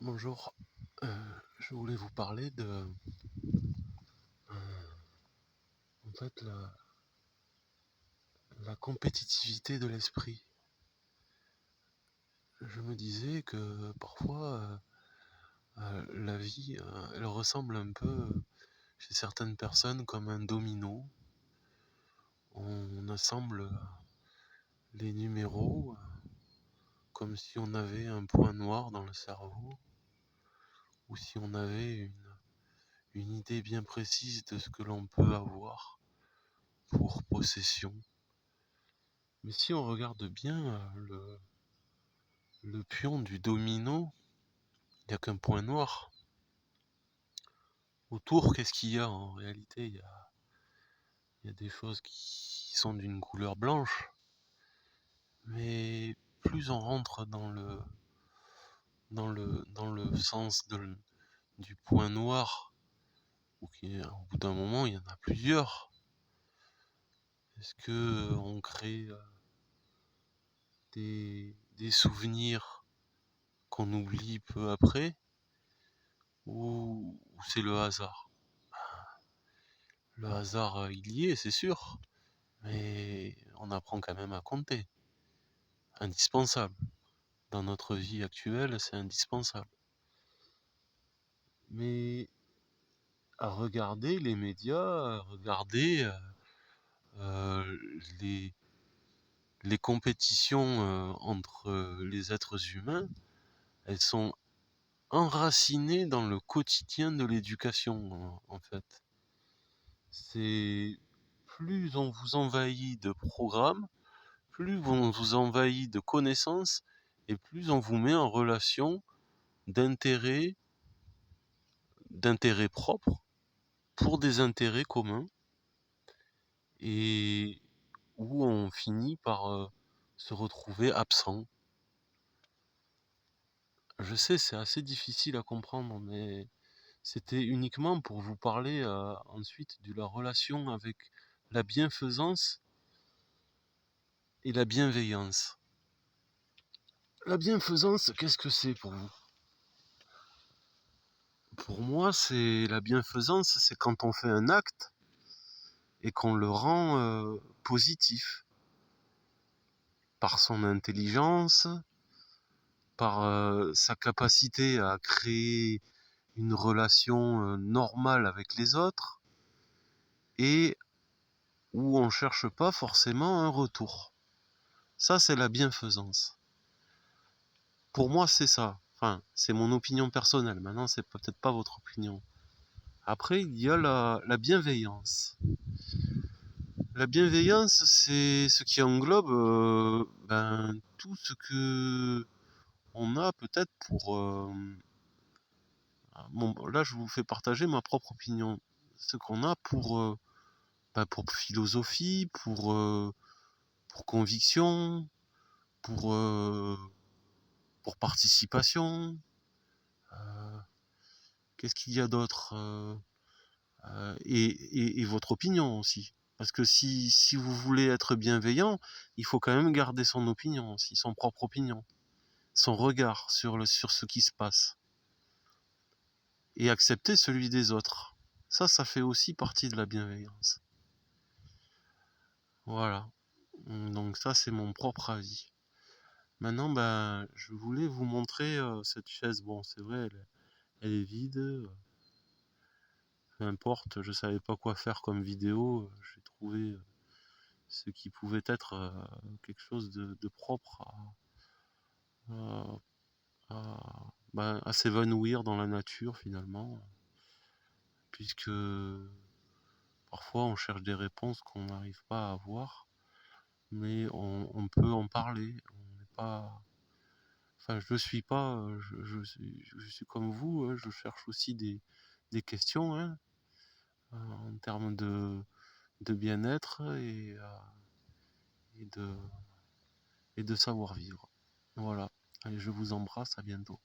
Bonjour, je voulais vous parler de en fait la compétitivité de l'esprit. Je me disais que parfois la vie elle ressemble un peu chez certaines personnes comme un domino. On assemble les numéros comme si on avait un point noir dans le cerveau ou si on avait une idée bien précise de ce que l'on peut avoir pour possession. Mais si on regarde bien le pion du domino, il n'y a qu'un point noir. Autour, qu'est-ce qu'il y a en réalité? Il y a des choses qui sont d'une couleur blanche. Mais plus on rentre dans le sens du point noir, au bout d'un moment, il y en a plusieurs. Est-ce que on crée des souvenirs qu'on oublie peu après? Ou c'est le hasard? Le hasard, il y est, c'est sûr. Mais on apprend quand même à compter. Indispensable. Dans notre vie actuelle, c'est indispensable. Mais à regarder les médias, à regarder euh, les, les compétitions entre les êtres humains, elles sont enracinées dans le quotidien de l'éducation, en fait. C'est plus on vous envahit de programmes, plus on vous envahit de connaissances, et plus on vous met en relation d'intérêts propres pour des intérêts communs, et où on finit par se retrouver absent. Je sais, c'est assez difficile à comprendre, mais c'était uniquement pour vous parler ensuite de la relation avec la bienfaisance et la bienveillance. La bienfaisance, qu'est-ce que c'est pour vous? Pour moi, c'est la bienfaisance, c'est quand on fait un acte et qu'on le rend positif par son intelligence, par sa capacité à créer une relation normale avec les autres, et où on cherche pas forcément un retour. Ça, c'est la bienfaisance. Pour moi, c'est ça. Enfin, c'est mon opinion personnelle. Maintenant, c'est peut-être pas votre opinion. Après, il y a la bienveillance. La bienveillance, c'est ce qui englobe tout ce que on a peut-être pour... bon, là, je vous fais partager ma propre opinion. Ce qu'on a pour philosophie, pour conviction, pour, euh, pour participation. Euh, Qu'est-ce qu'il y a d'autre et votre opinion aussi. Parce que si vous voulez être bienveillant, il faut quand même garder son opinion aussi, son propre opinion, son regard sur ce qui se passe. Et accepter celui des autres. Ça fait aussi partie de la bienveillance. Voilà. Donc ça, c'est mon propre avis. Maintenant, je voulais vous montrer cette chaise. Bon, c'est vrai, elle est vide. Peu importe, je savais pas quoi faire comme vidéo. J'ai trouvé ce qui pouvait être quelque chose de propre à, à s'évanouir dans la nature finalement, puisque parfois on cherche des réponses qu'on n'arrive pas à avoir, mais on peut en parler. On n'est pas, enfin, je suis pas, je suis comme vous, hein, je cherche aussi des questions, hein, en termes de bien-être et de savoir-vivre. Voilà. Allez, je vous embrasse, à bientôt.